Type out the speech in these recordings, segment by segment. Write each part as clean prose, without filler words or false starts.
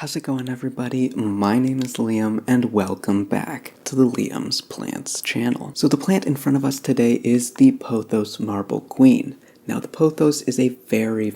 How's it going, everybody? My name is Liam and welcome back to the Liam's Plants channel. So the plant in front of us today is the Pothos Marble Queen. Now the Pothos is a very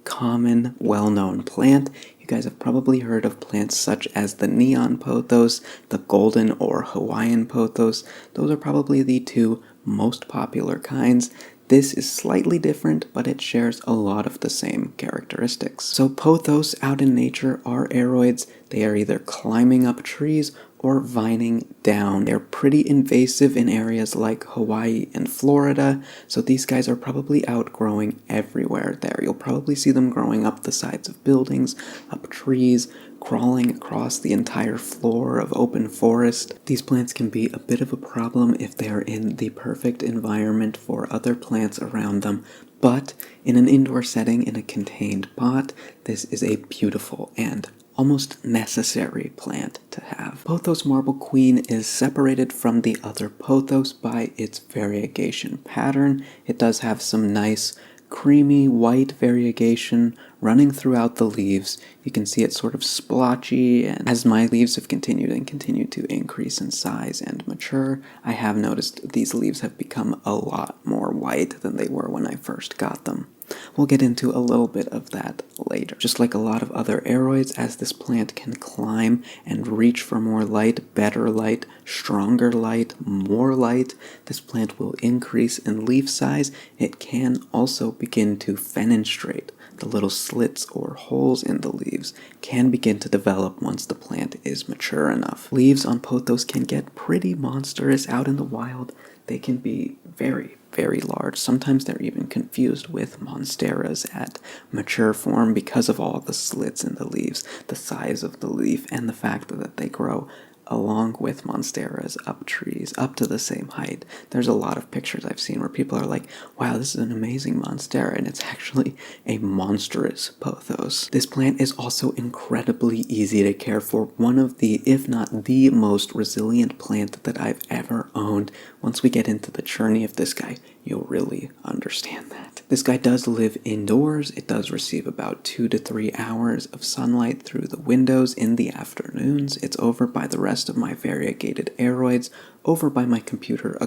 common, well-known plant. You guys have probably heard of plants such as the neon pothos, the golden or Hawaiian pothos. Those are probably the two most popular kinds. This is slightly different, but it shares a lot of the same characteristics. So pothos out in nature are aroids. They are either climbing up trees or vining down. They're pretty invasive in areas like Hawaii and Florida, so these guys are probably outgrowing everywhere there. You'll probably see them growing up the sides of buildings, up trees, crawling across the entire floor of open forest. These plants can be a bit of a problem if they are in the perfect environment for other plants around them, but in an indoor setting in a contained pot, this is a beautiful and almost necessary plant to have. Pothos Marble Queen is separated from the other pothos by its variegation pattern. It does have some nice creamy white variegation running throughout the leaves. You can see it sort of splotchy, and as my leaves have continued to increase in size and mature, I have noticed these leaves have become a lot more white than they were when I first got them. We'll get into a little bit of that later. Just like a lot of other aroids, as this plant can climb and reach for more light, better light, stronger light, more light, this plant will increase in leaf size. It can also begin to fenestrate. The little slits or holes in the leaves can begin to develop once the plant is mature enough. Leaves on pothos can get pretty monstrous out in the wild. They can be very large. Sometimes they're even confused with monsteras at mature form because of all the slits in the leaves, the size of the leaf, and the fact that they grow along with monsteras up trees up to the same height. There's a lot of pictures I've seen where people are like, wow, this is an amazing monstera, and it's actually a monstrous pothos. This plant is also incredibly easy to care for. One of the, if not the most resilient plant that I've ever owned. Once we get into the journey of this guy, you'll really understand that. This guy does live indoors. It does receive about 2 to 3 hours of sunlight through the windows in the afternoons. It's over by the rest of my variegated aroids, over by my computer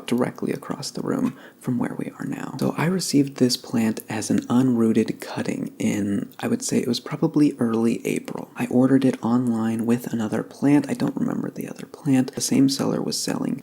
directly across the room from where we are now. So I received this plant as an unrooted cutting in, I would say it was probably early April. I ordered it online with another plant. I don't remember the other plant. The same seller was selling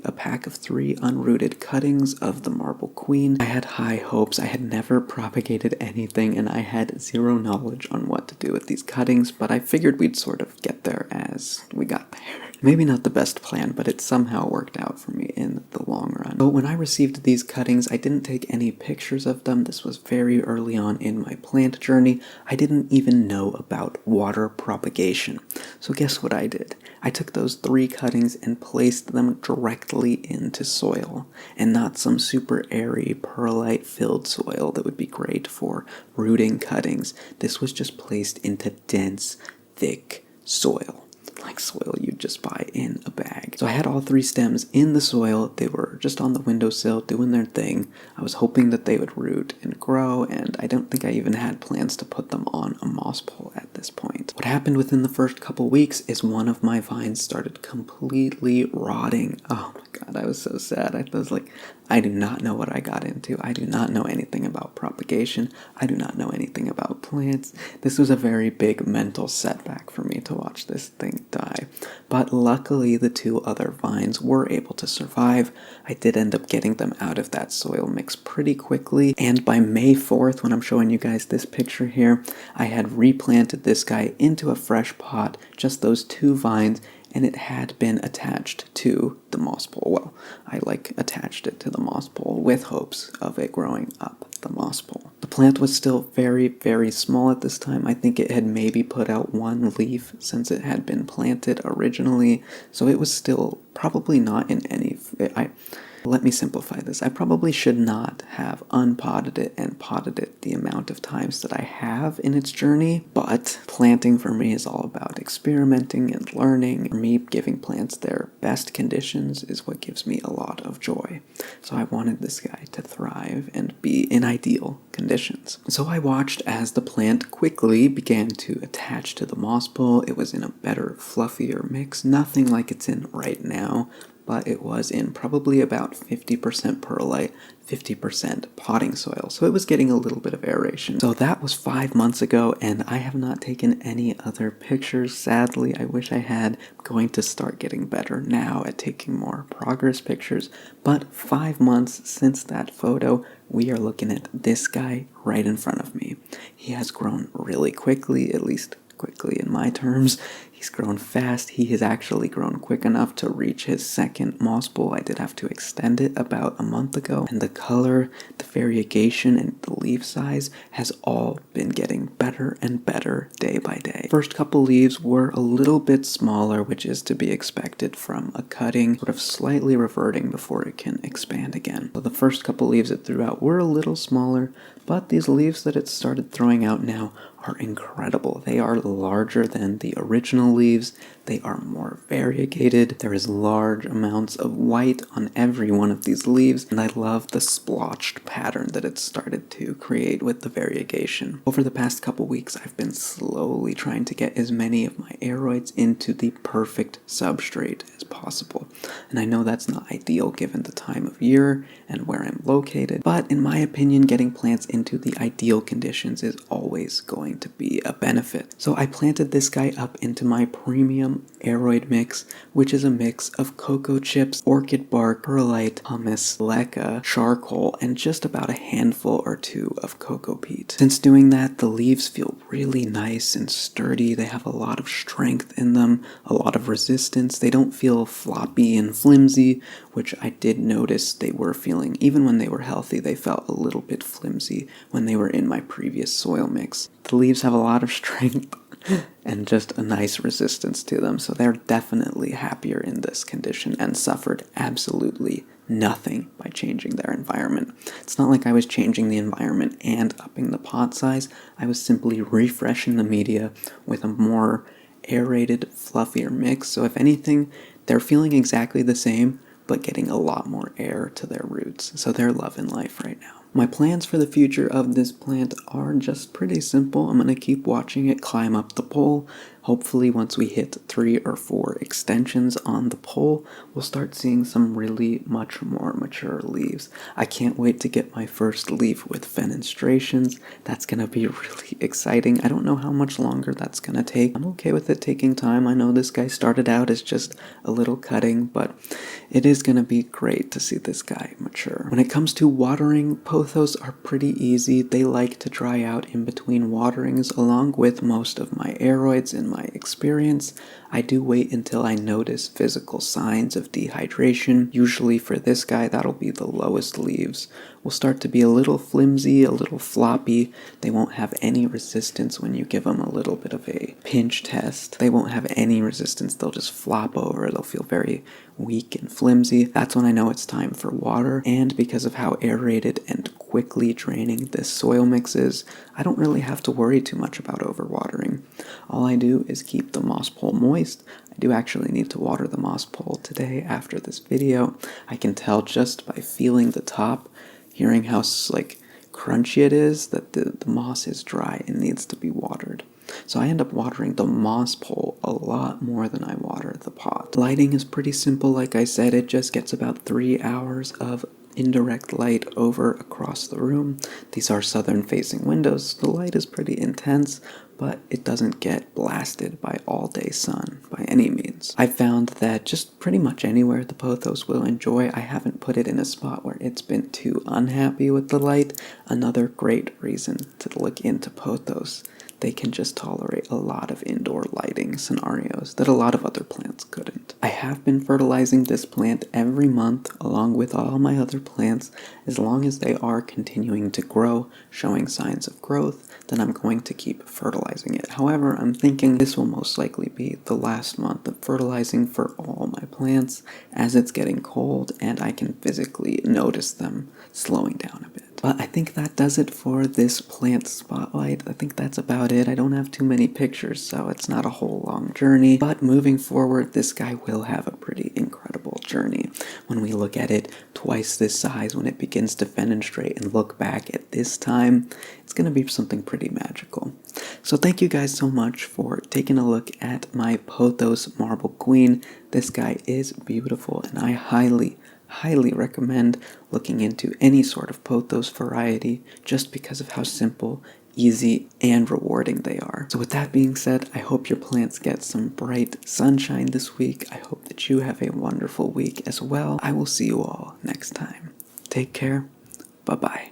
a pack of 3 unrooted cuttings of the Marble Queen. I had high hopes. I had never propagated anything and I had zero knowledge on what to do with these cuttings, but I figured we'd sort of get there as we got there. Maybe not the best plan, but it somehow worked out for me in the long run. But when I received these cuttings, I didn't take any pictures of them. This was very early on in my plant journey. I didn't even know about water propagation. So guess what I did? I took those 3 cuttings and placed them directly into soil, and not some super airy perlite filled soil that would be great for rooting cuttings. This was just placed into dense, thick soil, like soil you'd just buy in a bag. So I had all 3 stems in the soil. They were just on the windowsill doing their thing. I was hoping that they would root and grow, and I don't think I even had plans to put them on a moss pole at this point. What happened within the first couple weeks is one of my vines started completely rotting. Oh my god, I was so sad. I was like, I do not know what I got into. I do not know anything about propagation. I do not know anything about plants. This was a very big mental setback for me to watch this thing die. But luckily, the 2 other vines were able to survive. I did end up getting them out of that soil mix pretty quickly. And by May 4th, when I'm showing you guys this picture here, I had replanted this guy into a fresh pot, just those 2 vines, and it had been attached to the moss pole. Well, I attached it to the moss pole with hopes of it growing up the moss pole. The plant was still very small at this time. I think it had maybe put out 1 leaf since it had been planted originally, so it was still probably not in any... Let me simplify this. I probably should not have unpotted it and potted it the amount of times that I have in its journey, but But planting for me is all about experimenting and learning. For me, giving plants their best conditions is what gives me a lot of joy. So I wanted this guy to thrive and be in ideal conditions. So I watched as the plant quickly began to attach to the moss pole. It was in a better, fluffier mix, nothing like it's in right now, but it was in probably about 50% perlite, 50% potting soil. So it was getting a little bit of aeration. So that was 5 months ago, and I have not taken any other pictures. Sadly, I wish I had. I'm going to start getting better now at taking more progress pictures. But 5 months since that photo, we are looking at this guy right in front of me. He has grown really quickly, at least quickly in my terms. He's grown fast. He has actually grown quick enough to reach his second moss bowl. I did have to extend it about a month ago. And the color, the variegation, and the leaf size has all been getting better and better day by day. First couple leaves were a little bit smaller, which is to be expected from a cutting, sort of slightly reverting before it can expand again. So the first couple leaves it threw out were a little smaller, but these leaves that it started throwing out now are incredible. They are larger than the original leaves. They are more variegated. There is large amounts of white on every one of these leaves, and I love the splotched pattern that it's started to create with the variegation. Over the past couple weeks, I've been slowly trying to get as many of my aeroids into the perfect substrate as possible. And I know that's not ideal given the time of year and where I'm located, but in my opinion, getting plants into the ideal conditions is always going to be a benefit. So I planted this guy up into my premium aeroid mix, which is a mix of cocoa chips, orchid bark, perlite, pumice, leca, charcoal, and just about a handful or two of cocoa peat. Since doing that, the leaves feel really nice and sturdy. They have a lot of strength in them, a lot of resistance. They don't feel floppy and flimsy, which I did notice they were feeling. Even when they were healthy, they felt a little bit flimsy when they were in my previous soil mix. The leaves have a lot of strength and just a nice resistance to them, so they're definitely happier in this condition and suffered absolutely nothing by changing their environment. It's not like I was changing the environment and upping the pot size. I was simply refreshing the media with a more aerated, fluffier mix. So if anything, they're feeling exactly the same, but getting a lot more air to their roots. So they're loving life right now. My plans for the future of this plant are just pretty simple. I'm going to keep watching it climb up the pole. Hopefully once we hit 3 or 4 extensions on the pole, we'll start seeing some really much more mature leaves. I can't wait to get my first leaf with fenestrations. That's going to be really exciting. I don't know how much longer that's going to take. I'm okay with it taking time. I know this guy started out as just a little cutting, but it is going to be great to see this guy mature. When it comes to watering, Pothos are pretty easy. They like to dry out in between waterings, along with most of my aeroids in my experience. I do wait until I notice physical signs of dehydration. Usually for this guy, that'll be the lowest leaves. Will start to be a little flimsy, a little floppy. They won't have any resistance when you give them a little bit of a pinch test. They won't have any resistance. They'll just flop over. They'll feel very weak and flimsy. That's when I know it's time for water. And because of how aerated and quickly draining this soil mix is, I don't really have to worry too much about overwatering. All I do is keep the moss pole moist. I do actually need to water the moss pole today after this video. I can tell just by feeling the top, hearing how crunchy it is, that the moss is dry and needs to be watered. So I end up watering the moss pole a lot more than I water the pot. Lighting is pretty simple, like I said. It just gets about 3 hours of indirect light over across the room. These are southern facing windows. The light is pretty intense, but it doesn't get blasted by all-day sun by any means. I found that just pretty much anywhere the Pothos will enjoy. I haven't put it in a spot where it's been too unhappy with the light. Another great reason to look into Pothos. They can just tolerate a lot of indoor lighting scenarios that a lot of other plants couldn't. I have been fertilizing this plant every month along with all my other plants. As long as they are continuing to grow, showing signs of growth, then I'm going to keep fertilizing it. However, I'm thinking this will most likely be the last month of fertilizing for all my plants as it's getting cold and I can physically notice them slowing down a bit. But I think that does it for this plant spotlight. I think that's about it. I don't have too many pictures, so it's not a whole long journey. But moving forward, this guy will have a pretty incredible journey. When we look at it twice this size, when it begins to fenestrate and look back at this time, it's going to be something pretty magical. So thank you guys so much for taking a look at my Pothos Marble Queen. This guy is beautiful, and I highly recommend looking into any sort of Pothos variety just because of how simple, easy, and rewarding they are. So with that being said, I hope your plants get some bright sunshine this week. I hope that you have a wonderful week as well. I will see you all next time. Take care. Bye-bye.